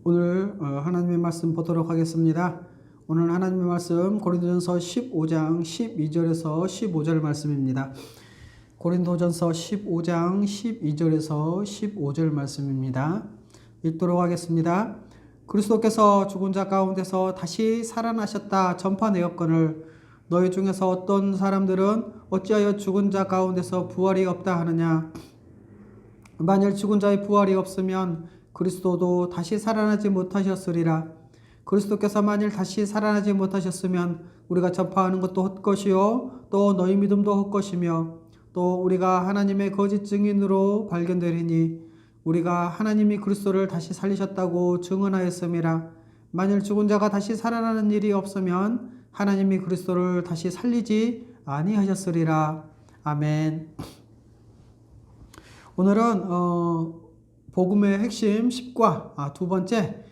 오늘 하나님의 말씀 보도록 하겠습니다. 오늘 하나님의 말씀 고린도전서 15장 12절에서 15절 말씀입니다. 고린도전서 15장 12절에서 15절 말씀입니다. 읽도록 하겠습니다. 그리스도께서 죽은 자 가운데서 다시 살아나셨다 전파내었거늘 너희 중에서 어떤 사람들은 어찌하여 죽은 자 가운데서 부활이 없다 하느냐. 만일 죽은 자의 부활이 없으면 그리스도도 다시 살아나지 못하셨으리라. 그리스도께서 만일 다시 살아나지 못하셨으면 우리가 전파하는 것도 헛것이요 또 너희 믿음도 헛것이며 또 우리가 하나님의 거짓 증인으로 발견되리니 우리가 하나님이 그리스도를 다시 살리셨다고 증언하였음이라. 만일 죽은 자가 다시 살아나는 일이 없으면 하나님이 그리스도를 다시 살리지 아니하셨으리라. 아멘. 오늘은 복음의 핵심 10과 두 번째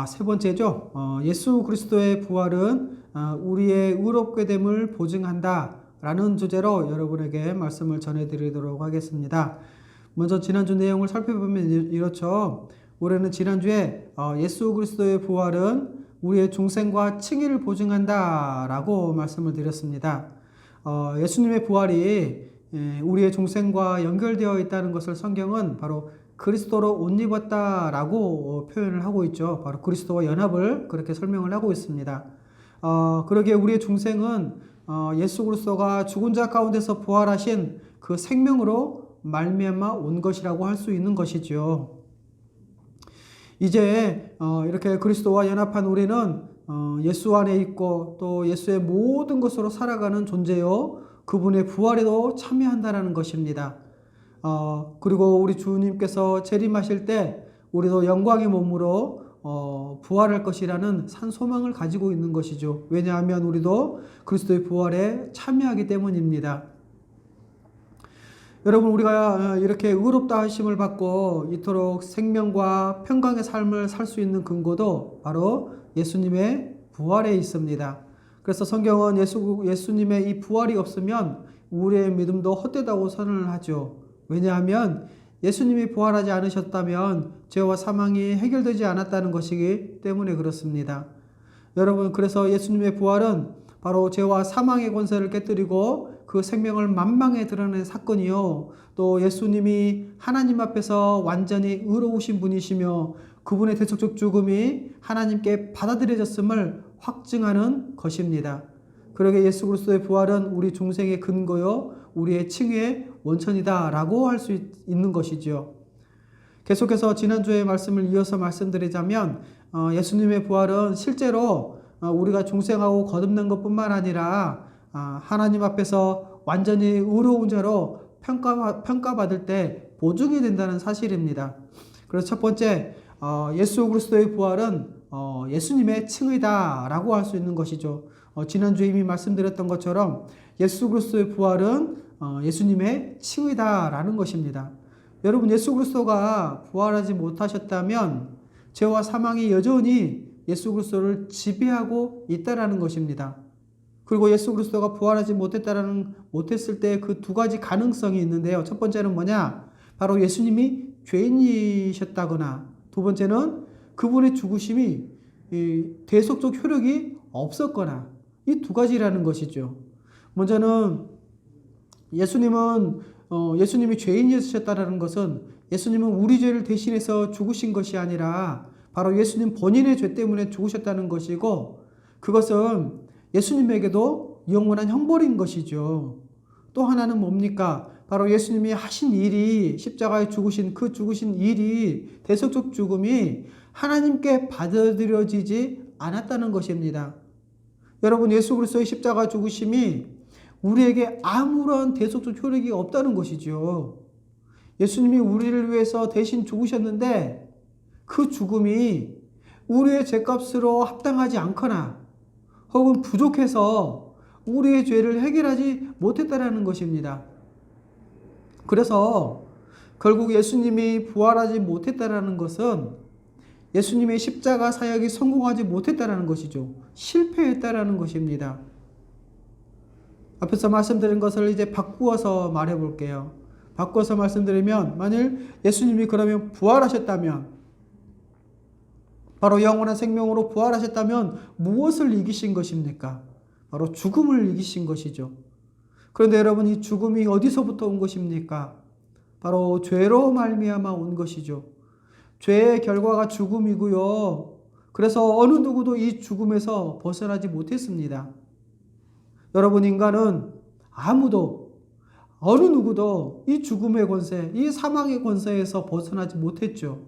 세 번째죠. 예수 그리스도의 부활은 우리의 의롭게 됨을 보증한다 라는 주제로 여러분에게 말씀을 전해드리도록 하겠습니다. 먼저 지난주 내용을 살펴보면 이렇죠. 우리는 지난주에 예수 그리스도의 부활은 우리의 중생과 칭의를 보증한다 라고 말씀을 드렸습니다. 예수님의 부활이 우리의 중생과 연결되어 있다는 것을 성경은 바로 그리스도로 옷 입었다라고 표현을 하고 있죠. 바로 그리스도와 연합을 그렇게 설명을 하고 있습니다. 그러기에 우리의 중생은 예수 그리스도가 죽은 자 가운데서 부활하신 그 생명으로 말미암아 온 것이라고 할 수 있는 것이죠. 이제 이렇게 그리스도와 연합한 우리는 예수 안에 있고 또 예수의 모든 것으로 살아가는 존재요. 그분의 부활에도 참여한다는 것입니다. 그리고 우리 주님께서 재림하실 때 우리도 영광의 몸으로 부활할 것이라는 산 소망을 가지고 있는 것이죠. 왜냐하면 우리도 그리스도의 부활에 참여하기 때문입니다. 여러분, 우리가 이렇게 의롭다 하심을 받고 이토록 생명과 평강의 삶을 살 수 있는 근거도 바로 예수님의 부활에 있습니다. 그래서 성경은 예수님의 이 부활이 없으면 우리의 믿음도 헛되다고 선언을 하죠. 왜냐하면 예수님이 부활하지 않으셨다면 죄와 사망이 해결되지 않았다는 것이기 때문에 그렇습니다. 여러분, 그래서 예수님의 부활은 바로 죄와 사망의 권세를 깨뜨리고 그 생명을 만방에 드러낸 사건이요. 또 예수님이 하나님 앞에서 완전히 의로우신 분이시며 그분의 대속적 죽음이 하나님께 받아들여졌음을 확증하는 것입니다. 그러게 예수 그리스도의 부활은 우리 중생의 근거요, 우리의 칭의의 원천이다 라고 할 수 있는 것이죠. 계속해서 지난주의 말씀을 이어서 말씀드리자면 예수님의 부활은 실제로 우리가 중생하고 거듭난 것뿐만 아니라 하나님 앞에서 완전히 의로운 자로 평가받을 때 보증이 된다는 사실입니다. 그래서 첫 번째, 예수 그리스도의 부활은 예수님의 칭의다 라고 할 수 있는 것이죠. 지난주에 이미 말씀드렸던 것처럼 예수 그리스도의 부활은 예수님의 칭의다 라는 것입니다. 여러분, 예수 그리스도가 부활하지 못하셨다면 죄와 사망이 여전히 예수 그리스도를 지배하고 있다라는 것입니다. 그리고 예수 그리스도가 부활하지 못했을 때 그 두 가지 가능성이 있는데요. 첫 번째는 뭐냐? 바로 예수님이 죄인이셨다거나, 두 번째는 그분의 죽으심이 대속적 효력이 없었거나, 이 두 가지라는 것이죠. 먼저는 예수님이 죄인이셨다는 것은 예수님은 우리 죄를 대신해서 죽으신 것이 아니라 바로 예수님 본인의 죄 때문에 죽으셨다는 것이고, 그것은 예수님에게도 영원한 형벌인 것이죠. 또 하나는 뭡니까? 바로 예수님이 하신 일이, 십자가에 죽으신 그 죽으신 일이, 대속적 죽음이 하나님께 받아들여지지 않았다는 것입니다. 여러분, 예수 그리스도의 십자가 죽으심이 우리에게 아무런 대속적 효력이 없다는 것이죠. 예수님이 우리를 위해서 대신 죽으셨는데 그 죽음이 우리의 죄값으로 합당하지 않거나 혹은 부족해서 우리의 죄를 해결하지 못했다는 것입니다. 그래서 결국 예수님이 부활하지 못했다는 것은 예수님의 십자가 사역이 성공하지 못했다는 것이죠. 실패했다는 것입니다. 앞에서 말씀드린 것을 이제 바꾸어서 말해 볼게요. 바꿔서 말씀드리면, 만일 예수님이 그러면 부활하셨다면 바로 영원한 생명으로 부활하셨다면 무엇을 이기신 것입니까? 바로 죽음을 이기신 것이죠. 그런데 여러분, 이 죽음이 어디서부터 온 것입니까? 바로 죄로 말미암아 온 것이죠. 죄의 결과가 죽음이고요. 그래서 어느 누구도 이 죽음에서 벗어나지 못했습니다. 여러분, 인간은 아무도, 어느 누구도 이 죽음의 권세, 이 사망의 권세에서 벗어나지 못했죠.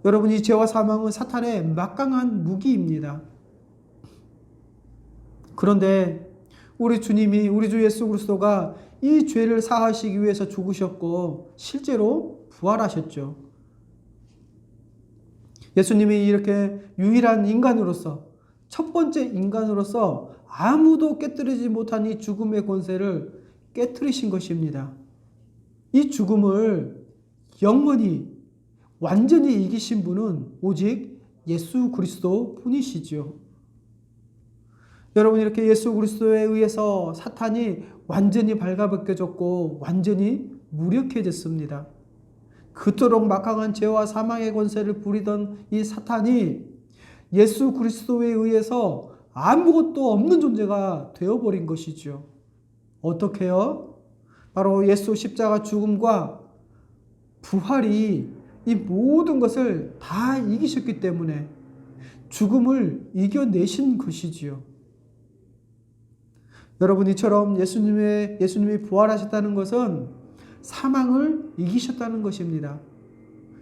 여러분, 이 죄와 사망은 사탄의 막강한 무기입니다. 그런데 우리 주님이, 우리 주 예수 그리스도가 이 죄를 사하시기 위해서 죽으셨고 실제로 부활하셨죠. 예수님이 이렇게 유일한 인간으로서, 첫 번째 인간으로서 아무도 깨뜨리지 못한 이 죽음의 권세를 깨뜨리신 것입니다. 이 죽음을 영원히 완전히 이기신 분은 오직 예수 그리스도 뿐이시죠. 여러분, 이렇게 예수 그리스도에 의해서 사탄이 완전히 발가벗겨졌고 완전히 무력해졌습니다. 그토록 막강한 죄와 사망의 권세를 부리던 이 사탄이 예수 그리스도에 의해서 아무것도 없는 존재가 되어버린 것이죠. 어떻게요? 바로 예수 십자가 죽음과 부활이 이 모든 것을 다 이기셨기 때문에 죽음을 이겨내신 것이지요. 여러분, 이처럼 예수님이 부활하셨다는 것은 사망을 이기셨다는 것입니다.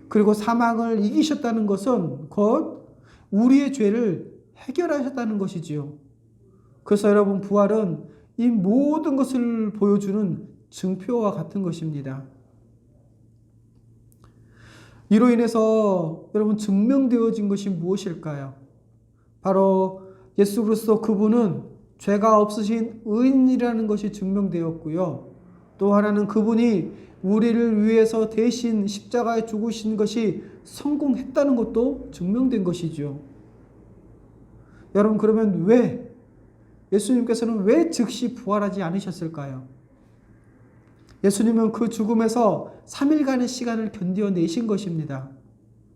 그리고 사망을 이기셨다는 것은 곧 우리의 죄를 해결하셨다는 것이지요. 그래서 여러분, 부활은 이 모든 것을 보여주는 증표와 같은 것입니다. 이로 인해서 여러분, 증명되어진 것이 무엇일까요? 바로 예수 그리스도, 그분은 죄가 없으신 의인이라는 것이 증명되었고요. 또 하나는 그분이 우리를 위해서 대신 십자가에 죽으신 것이 성공했다는 것도 증명된 것이죠. 여러분, 그러면 예수님께서는 왜 즉시 부활하지 않으셨을까요? 예수님은 그 죽음에서 3일간의 시간을 견뎌내신 것입니다.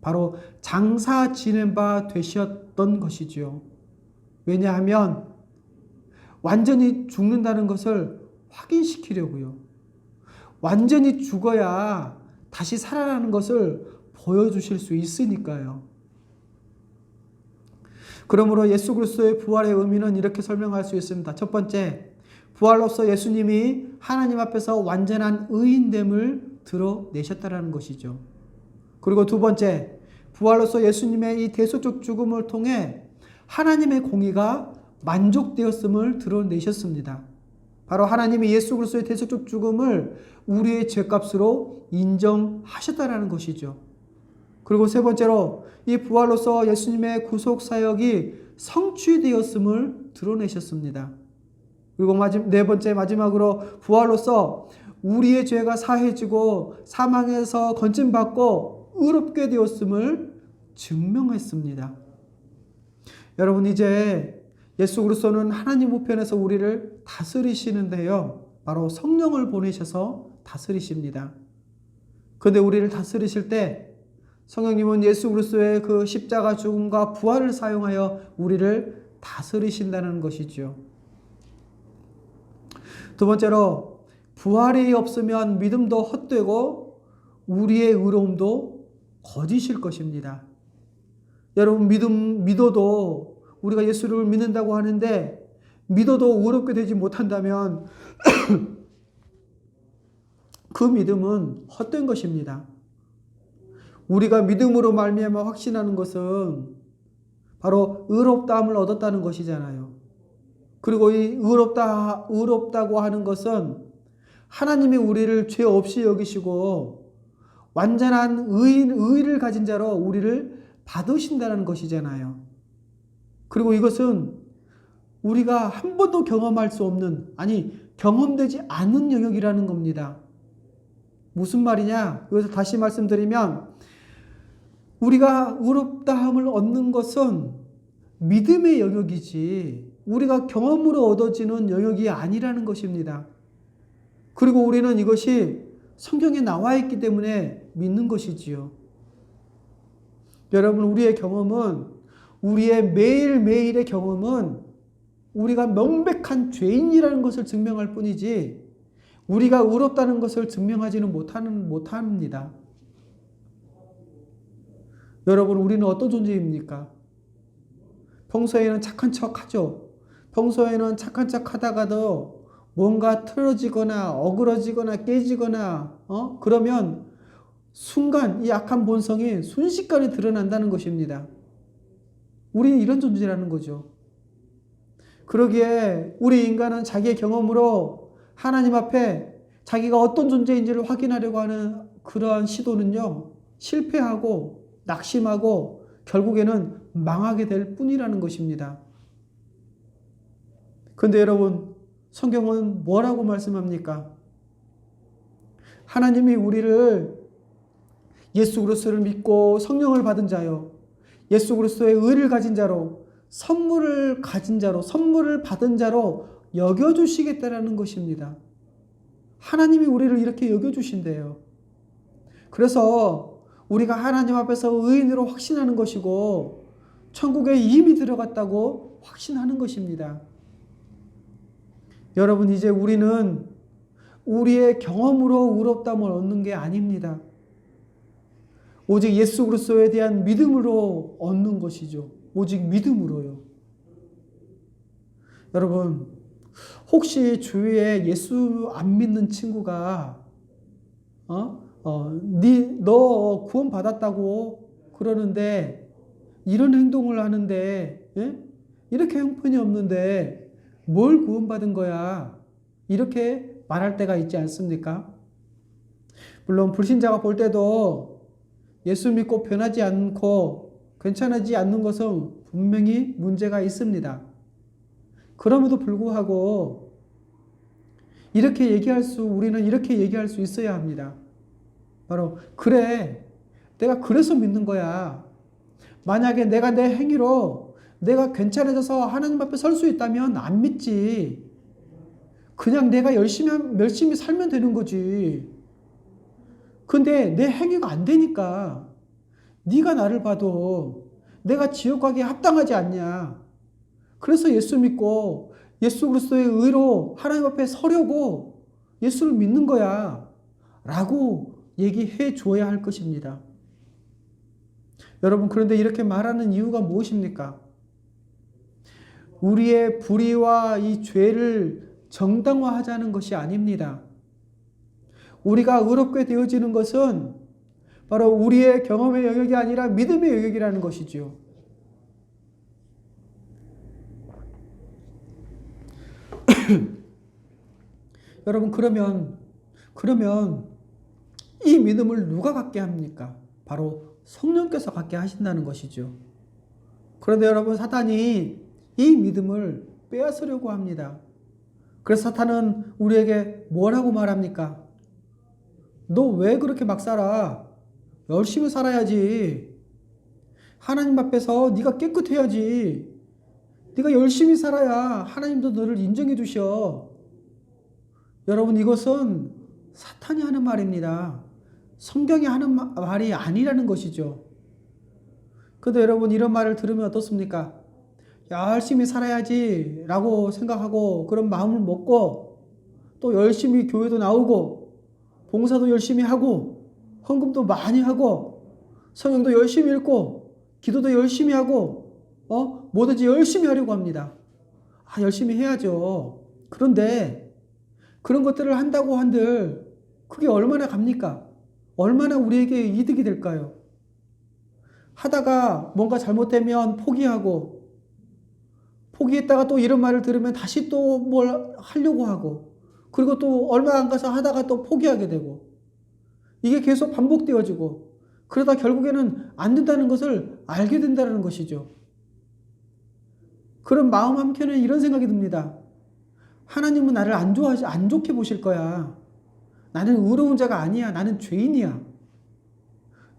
바로 장사 지낸 바 되셨던 것이지요. 왜냐하면 완전히 죽는다는 것을 확인시키려고요. 완전히 죽어야 다시 살아나는 것을 보여주실 수 있으니까요. 그러므로 예수 그리스도의 부활의 의미는 이렇게 설명할 수 있습니다. 첫 번째, 부활로서 예수님이 하나님 앞에서 완전한 의인됨을 드러내셨다는 것이죠. 그리고 두 번째, 부활로서 예수님의 이 대속적 죽음을 통해 하나님의 공의가 만족되었음을 드러내셨습니다. 바로 하나님이 예수 그리스도의 대속적 죽음을 우리의 죄값으로 인정하셨다는 것이죠. 그리고 세 번째로, 이 부활로서 예수님의 구속 사역이 성취되었음을 드러내셨습니다. 그리고 네 번째, 마지막으로 부활로서 우리의 죄가 사해지고 사망에서 건짐받고 의롭게 되었음을 증명했습니다. 여러분, 이제 예수 그리스도는 하나님 우편에서 우리를 다스리시는데요. 바로 성령을 보내셔서 다스리십니다. 그런데 우리를 다스리실 때 성령님은 예수 그리스도의 그 십자가 죽음과 부활을 사용하여 우리를 다스리신다는 것이죠. 두 번째로, 부활이 없으면 믿음도 헛되고 우리의 의로움도 거짓일 것입니다. 여러분, 믿어도 우리가 예수를 믿는다고 하는데 믿어도 의롭게 되지 못한다면 그 믿음은 헛된 것입니다. 우리가 믿음으로 말미암아 확신하는 것은 바로 의롭다함을 얻었다는 것이잖아요. 그리고 이 의롭다고 하는 것은 하나님이 우리를 죄 없이 여기시고 완전한 의를 가진 자로 우리를 받으신다는 것이잖아요. 그리고 이것은 우리가 한 번도 경험할 수 없는, 경험되지 않은 영역이라는 겁니다. 무슨 말이냐? 여기서 다시 말씀드리면, 우리가 의롭다함을 얻는 것은 믿음의 영역이지 우리가 경험으로 얻어지는 영역이 아니라는 것입니다. 그리고 우리는 이것이 성경에 나와 있기 때문에 믿는 것이지요. 여러분, 우리의 경험은, 우리의 매일매일의 경험은 우리가 명백한 죄인이라는 것을 증명할 뿐이지 우리가 의롭다는 것을 증명하지는 못합니다. 여러분, 우리는 어떤 존재입니까? 평소에는 착한 척 하죠. 평소에는 착한 척 하다가도 뭔가 틀어지거나 어그러지거나 깨지거나 그러면 순간 이 악한 본성이 순식간에 드러난다는 것입니다. 우리는 이런 존재라는 거죠. 그러기에 우리 인간은 자기의 경험으로 하나님 앞에 자기가 어떤 존재인지를 확인하려고 하는 그러한 시도는요, 실패하고 낙심하고 결국에는 망하게 될 뿐이라는 것입니다. 그런데 여러분, 성경은 뭐라고 말씀합니까? 하나님이 우리를 예수 그리스도를 믿고 성령을 받은 자요, 예수 그리스도의 의를 가진 자로, 선물을 가진 자로, 선물을 받은 자로 여겨주시겠다라는 것입니다. 하나님이 우리를 이렇게 여겨주신대요. 그래서 우리가 하나님 앞에서 의인으로 확신하는 것이고 천국에 이미 들어갔다고 확신하는 것입니다. 여러분, 이제 우리는 우리의 경험으로 의롭다함을 얻는 게 아닙니다. 오직 예수 그리스도에 대한 믿음으로 얻는 것이죠. 오직 믿음으로요. 여러분, 혹시 주위에 예수 안 믿는 친구가 너 구원 받았다고 그러는데 이런 행동을 하는데 이렇게 형편이 없는데 뭘 구원받은 거야? 이렇게 말할 때가 있지 않습니까? 물론 불신자가 볼 때도 예수 믿고 변하지 않고 괜찮아지지 않는 것은 분명히 문제가 있습니다. 그럼에도 불구하고 우리는 이렇게 얘기할 수 있어야 합니다. 바로 그래, 내가 그래서 믿는 거야. 만약에 내가 내 행위로 내가 괜찮아져서 하나님 앞에 설 수 있다면 안 믿지. 그냥 내가 열심히 살면 되는 거지. 근데 내 행위가 안 되니까 네가 나를 봐도 내가 지옥 가기에 합당하지 않냐. 그래서 예수 믿고 예수 그리스도의 의로 하나님 앞에 서려고 예수를 믿는 거야 라고 얘기해 줘야 할 것입니다. 여러분, 그런데 이렇게 말하는 이유가 무엇입니까? 우리의 불의와 이 죄를 정당화하자는 것이 아닙니다. 우리가 의롭게 되어지는 것은 바로 우리의 경험의 영역이 아니라 믿음의 영역이라는 것이죠. 여러분, 그러면 이 믿음을 누가 갖게 합니까? 바로 성령께서 갖게 하신다는 것이죠. 그런데 여러분, 사탄이 이 믿음을 빼앗으려고 합니다. 그래서 사탄은 우리에게 뭐라고 말합니까? 너 왜 그렇게 막 살아? 열심히 살아야지. 하나님 앞에서 네가 깨끗해야지. 네가 열심히 살아야 하나님도 너를 인정해 주셔. 여러분, 이것은 사탄이 하는 말입니다. 성경이 하는 말이 아니라는 것이죠. 그런데 여러분, 이런 말을 들으면 어떻습니까? 열심히 살아야지 라고 생각하고 그런 마음을 먹고 또 열심히 교회도 나오고 봉사도 열심히 하고 헌금도 많이 하고 성경도 열심히 읽고 기도도 열심히 하고 뭐든지 열심히 하려고 합니다. 열심히 해야죠. 그런데 그런 것들을 한다고 한들 그게 얼마나 갑니까? 얼마나 우리에게 이득이 될까요? 하다가 뭔가 잘못되면 포기했다가 또 이런 말을 들으면 다시 또 뭘 하려고 하고, 그리고 또 얼마 안 가서 하다가 또 포기하게 되고, 이게 계속 반복되어지고, 그러다 결국에는 안 된다는 것을 알게 된다는 것이죠. 그런 마음 한켠에 이런 생각이 듭니다. 하나님은 나를 안 좋게 보실 거야. 나는 의로운 자가 아니야. 나는 죄인이야.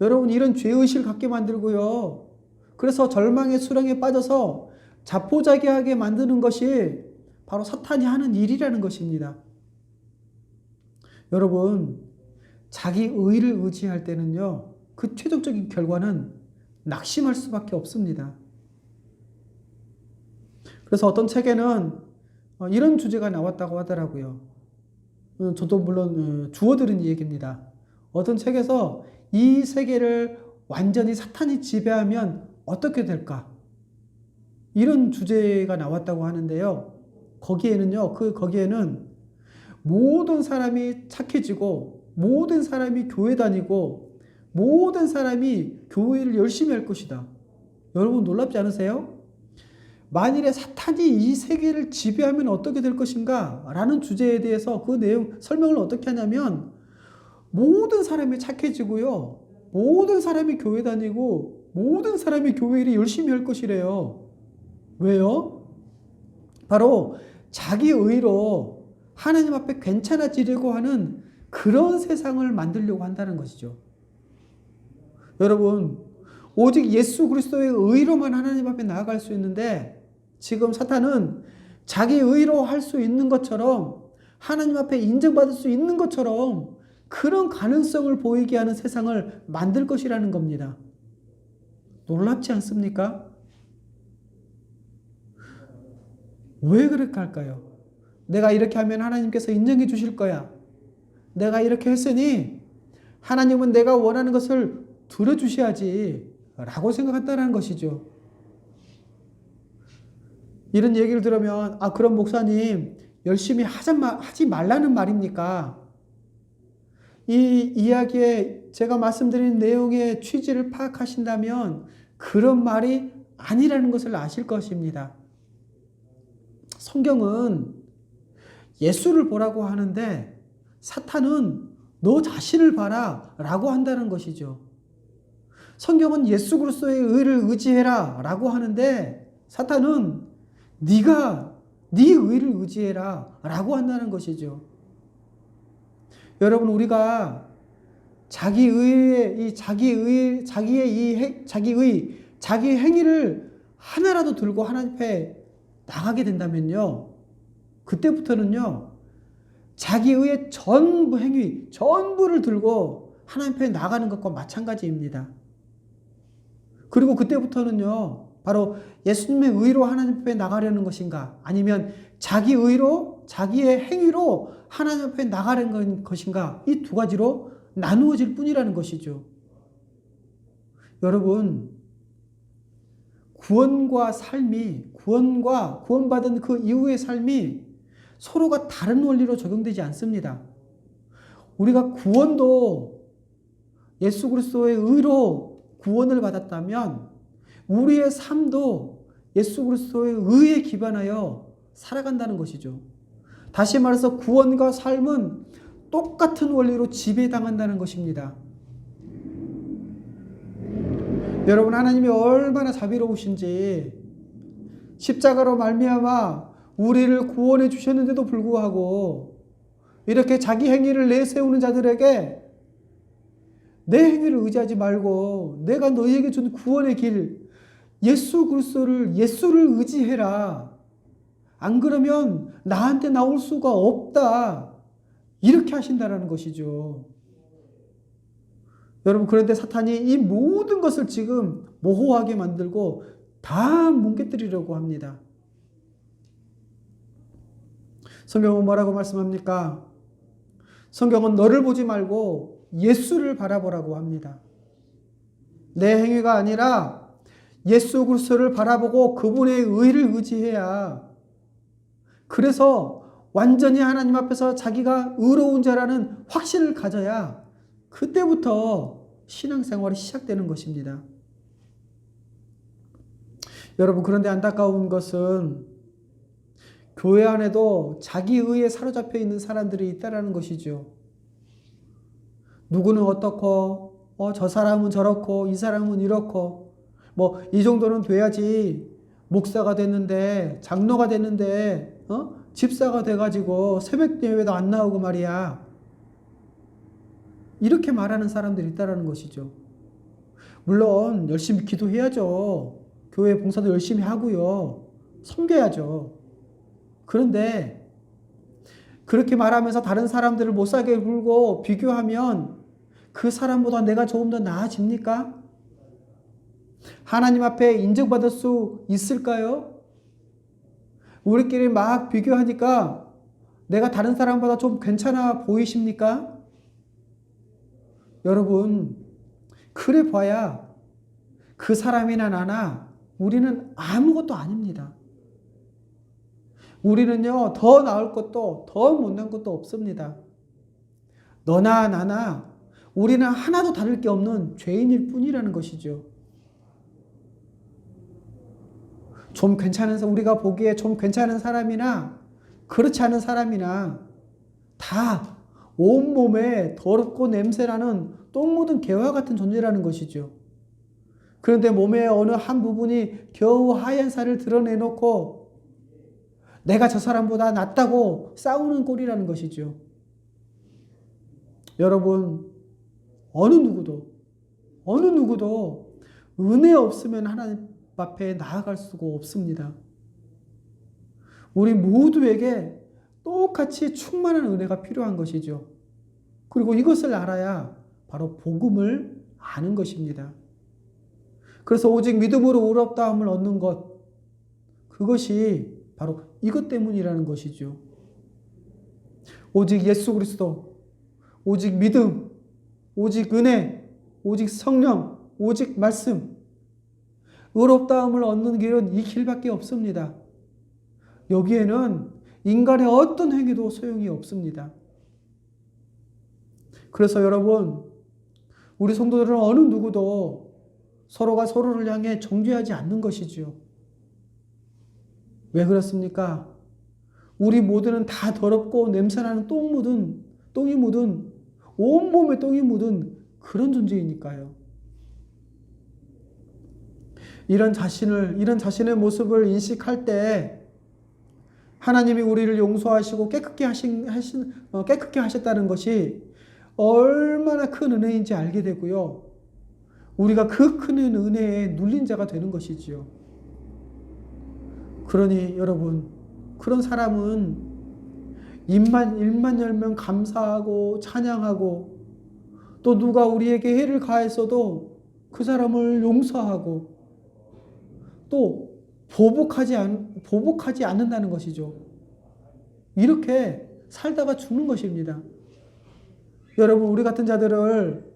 여러분, 이런 죄의식을 갖게 만들고요. 그래서 절망의 수렁에 빠져서 자포자기하게 만드는 것이 바로 사탄이 하는 일이라는 것입니다. 여러분, 자기 의를 의지할 때는요, 그 최종적인 결과는 낙심할 수밖에 없습니다. 그래서 어떤 책에는 이런 주제가 나왔다고 하더라고요. 저도 물론 주워 들은 얘기입니다. 어떤 책에서 이 세계를 완전히 사탄이 지배하면 어떻게 될까? 이런 주제가 나왔다고 하는데요. 거기에는 모든 사람이 착해지고, 모든 사람이 교회 다니고, 모든 사람이 교회를 열심히 할 것이다. 여러분 놀랍지 않으세요? 만일에 사탄이 이 세계를 지배하면 어떻게 될 것인가? 라는 주제에 대해서 그 내용 설명을 어떻게 하냐면, 모든 사람이 착해지고요. 모든 사람이 교회 다니고, 모든 사람이 교회를 열심히 할 것이래요. 왜요? 바로 자기 의로 하나님 앞에 괜찮아지려고 하는 그런 세상을 만들려고 한다는 것이죠. 여러분, 오직 예수 그리스도의 의로만 하나님 앞에 나아갈 수 있는데, 지금 사탄은 자기 의로 할 수 있는 것처럼, 하나님 앞에 인정받을 수 있는 것처럼 그런 가능성을 보이게 하는 세상을 만들 것이라는 겁니다. 놀랍지 않습니까? 왜 그렇게 할까요? 내가 이렇게 하면 하나님께서 인정해 주실 거야. 내가 이렇게 했으니 하나님은 내가 원하는 것을 들어주셔야지 라고 생각한다는 것이죠. 이런 얘기를 들으면 그럼 목사님 열심히 하지 말라는 말입니까? 이 이야기에 제가 말씀드린 내용의 취지를 파악하신다면 그런 말이 아니라는 것을 아실 것입니다. 성경은 예수를 보라고 하는데 사탄은 너 자신을 봐라 라고 한다는 것이죠. 성경은 예수 그리스도의 의를 의지해라 라고 하는데 사탄은 네가 네 의를 의지해라 라고 한다는 것이죠. 여러분, 우리가 자기 행위를 하나라도 들고 하나님 앞에 나가게 된다면요, 그때부터는요, 자기의 전부 행위, 전부를 들고 하나님 앞에 나가는 것과 마찬가지입니다. 그리고 그때부터는요, 바로 예수님의 의로 하나님 앞에 나가려는 것인가, 아니면 자기 의로, 자기의 행위로 하나님 앞에 나가려는 것인가, 이 두 가지로 나누어질 뿐이라는 것이죠. 여러분, 구원받은 그 이후의 삶이 서로가 다른 원리로 적용되지 않습니다. 우리가 구원도 예수 그리스도의 의로 구원을 받았다면 우리의 삶도 예수 그리스도의 의에 기반하여 살아간다는 것이죠. 다시 말해서 구원과 삶은 똑같은 원리로 지배당한다는 것입니다. 여러분, 하나님이 얼마나 자비로우신지 십자가로 말미암아 우리를 구원해 주셨는데도 불구하고 이렇게 자기 행위를 내세우는 자들에게 내 행위를 의지하지 말고 내가 너희에게 준 구원의 길 예수를 의지해라. 안 그러면 나한테 나올 수가 없다. 이렇게 하신다는 것이죠. 여러분, 그런데 사탄이 이 모든 것을 지금 모호하게 만들고 다 뭉개뜨리려고 합니다. 성경은 뭐라고 말씀합니까? 성경은 너를 보지 말고 예수를 바라보라고 합니다. 내 행위가 아니라 예수 그리스도를 바라보고 그분의 의를 의지해야, 그래서 완전히 하나님 앞에서 자기가 의로운 자라는 확신을 가져야 그때부터 신앙생활이 시작되는 것입니다. 여러분, 그런데 안타까운 것은 교회 안에도 자기 의에 사로잡혀 있는 사람들이 있다는 것이죠. 누구는 어떻고, 저 사람은 저렇고, 이 사람은 이렇고, 이 정도는 돼야지 목사가 됐는데, 장로가 됐는데, 집사가 돼가지고 새벽 예배도 안 나오고 말이야. 이렇게 말하는 사람들이 있다는 것이죠. 물론 열심히 기도해야죠. 교회 봉사도 열심히 하고요. 섬겨야죠. 그런데 그렇게 말하면서 다른 사람들을 못 살게 굴고 비교하면 그 사람보다 내가 조금 더 나아집니까? 하나님 앞에 인정받을 수 있을까요? 우리끼리 막 비교하니까 내가 다른 사람보다 좀 괜찮아 보이십니까? 여러분, 그래 봐야 그 사람이나 나나 우리는 아무것도 아닙니다. 우리는요, 더 나을 것도 더 못난 것도 없습니다. 너나 나나 우리는 하나도 다를 게 없는 죄인일 뿐이라는 것이죠. 좀 괜찮은, 우리가 보기에 좀 괜찮은 사람이나 그렇지 않은 사람이나 다 온몸에 더럽고 냄새나는 똥 묻은 개와 같은 존재라는 것이죠. 그런데 몸의 어느 한 부분이 겨우 하얀 살을 드러내놓고 내가 저 사람보다 낫다고 싸우는 꼴이라는 것이죠. 여러분, 어느 누구도 은혜 없으면 하나님 앞에 나아갈 수가 없습니다. 우리 모두에게 똑같이 충만한 은혜가 필요한 것이죠. 그리고 이것을 알아야 바로 복음을 아는 것입니다. 그래서 오직 믿음으로 의롭다함을 얻는 것, 그것이 바로 이것 때문이라는 것이죠. 오직 예수 그리스도, 오직 믿음, 오직 은혜, 오직 성령, 오직 말씀, 의롭다함을 얻는 길은 이 길밖에 없습니다. 여기에는 인간의 어떤 행위도 소용이 없습니다. 그래서 여러분, 우리 성도들은 어느 누구도 서로가 서로를 향해 정죄하지 않는 것이지요. 왜 그렇습니까? 우리 모두는 다 더럽고 냄새나는 똥이 묻은, 온몸에 똥이 묻은 그런 존재이니까요. 이런 자신의 모습을 인식할 때 하나님이 우리를 용서하시고 깨끗게 하셨다는 것이 얼마나 큰 은혜인지 알게 되고요. 우리가 그 큰 은혜에 눌린 자가 되는 것이지요. 그러니 여러분, 그런 사람은 입만 열면 감사하고 찬양하고 또 누가 우리에게 해를 가했어도 그 사람을 용서하고 또 보복하지 않는다는 것이죠. 이렇게 살다가 죽는 것입니다. 여러분, 우리 같은 자들을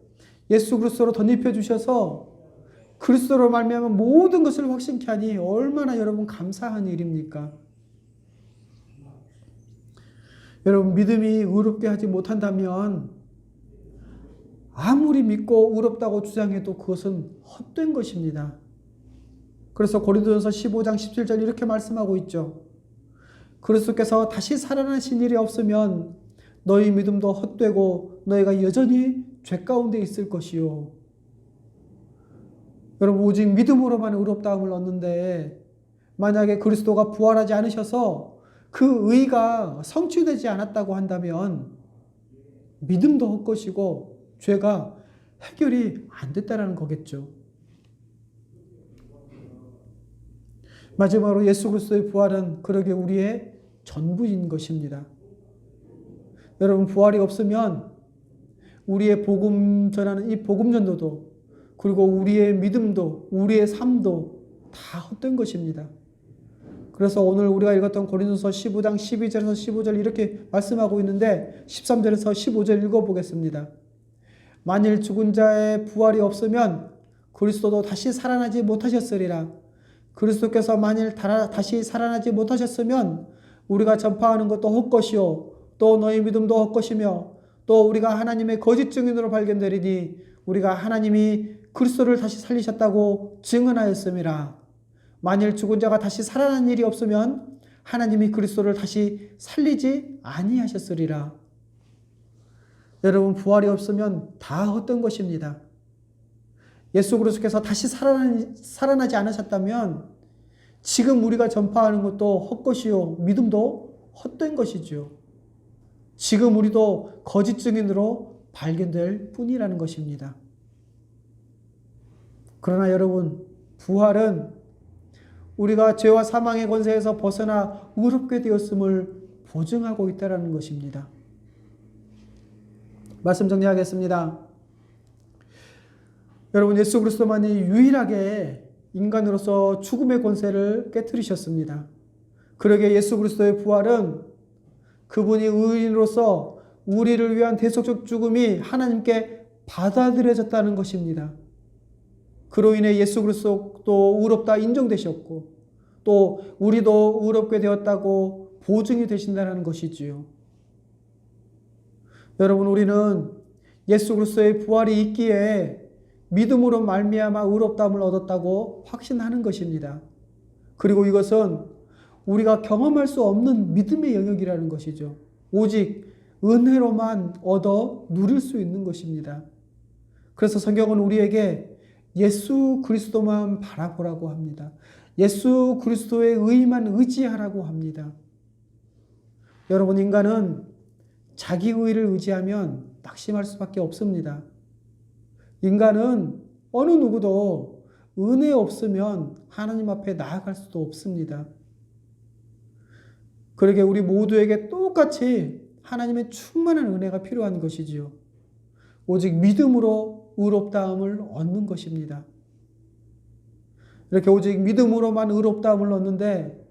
예수 그리스도로 덧입혀 주셔서 그리스도로 말미암아 모든 것을 확신케 하니 얼마나 여러분 감사한 일입니까? 여러분, 믿음이 의롭게 하지 못한다면 아무리 믿고 의롭다고 주장해도 그것은 헛된 것입니다. 그래서 고린도전서 15장 17절 이렇게 말씀하고 있죠. 그리스도께서 다시 살아나신 일이 없으면 너희 믿음도 헛되고 너희가 여전히 죄 가운데 있을 것이요. 여러분, 오직 믿음으로만 의롭다함을 얻는데 만약에 그리스도가 부활하지 않으셔서 그 의가 성취되지 않았다고 한다면 믿음도 헛것이고 죄가 해결이 안 됐다는 거겠죠. 마지막으로 예수 그리스도의 부활은 그러게 우리의 전부인 것입니다. 여러분, 부활이 없으면 우리의 복음 전하는 이 복음 전도도 그리고 우리의 믿음도 우리의 삶도 다 헛된 것입니다. 그래서 오늘 우리가 읽었던 고린도서 15장 12절에서 15절 이렇게 말씀하고 있는데 13절에서 15절 읽어보겠습니다. 만일 죽은 자의 부활이 없으면 그리스도도 다시 살아나지 못하셨으리라. 그리스도께서 만일 다시 살아나지 못하셨으면 우리가 전파하는 것도 헛것이요 또 너희 믿음도 헛것이며 또 우리가 하나님의 거짓 증인으로 발견되리니 우리가 하나님이 그리스도를 다시 살리셨다고 증언하였음이라. 만일 죽은 자가 다시 살아난 일이 없으면 하나님이 그리스도를 다시 살리지 아니하셨으리라. 여러분, 부활이 없으면 다 헛된 것입니다. 예수 그리스도께서 다시 살아나지 않으셨다면 지금 우리가 전파하는 것도 헛것이요 믿음도 헛된 것이죠. 지금 우리도 거짓 증인으로 발견될 뿐이라는 것입니다. 그러나 여러분, 부활은 우리가 죄와 사망의 권세에서 벗어나 의롭게 되었음을 보증하고 있다는 것입니다. 말씀 정리하겠습니다. 여러분, 예수 그리스도만이 유일하게 인간으로서 죽음의 권세를 깨뜨리셨습니다. 그러기에 예수 그리스도의 부활은 그분이 의인으로서 우리를 위한 대속적 죽음이 하나님께 받아들여졌다는 것입니다. 그로 인해 예수 그리스도도 의롭다 인정되셨고 또 우리도 의롭게 되었다고 보증이 되신다는 것이지요. 여러분, 우리는 예수 그리스도의 부활이 있기에 믿음으로 말미암아 의롭다함을 얻었다고 확신하는 것입니다. 그리고 이것은 우리가 경험할 수 없는 믿음의 영역이라는 것이죠. 오직 은혜로만 얻어 누릴 수 있는 것입니다. 그래서 성경은 우리에게 예수 그리스도만 바라보라고 합니다. 예수 그리스도의 의만 의지하라고 합니다. 여러분, 인간은 자기 의를 의지하면 낙심할 수밖에 없습니다. 인간은 어느 누구도 은혜 없으면 하나님 앞에 나아갈 수도 없습니다. 그러게 우리 모두에게 똑같이 하나님의 충만한 은혜가 필요한 것이지요. 오직 믿음으로 의롭다함을 얻는 것입니다. 이렇게 오직 믿음으로만 의롭다함을 얻는데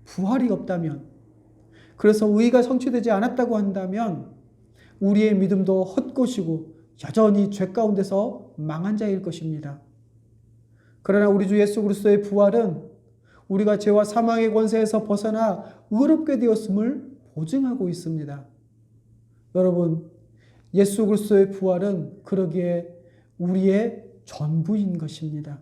부활이 없다면, 그래서 의가 성취되지 않았다고 한다면 우리의 믿음도 헛것이고 여전히 죄 가운데서 망한 자일 것입니다. 그러나 우리 주 예수 그리스도의 부활은 우리가 죄와 사망의 권세에서 벗어나 의롭게 되었음을 보증하고 있습니다. 여러분, 예수 그리스도의 부활은 그러기에 우리의 전부인 것입니다.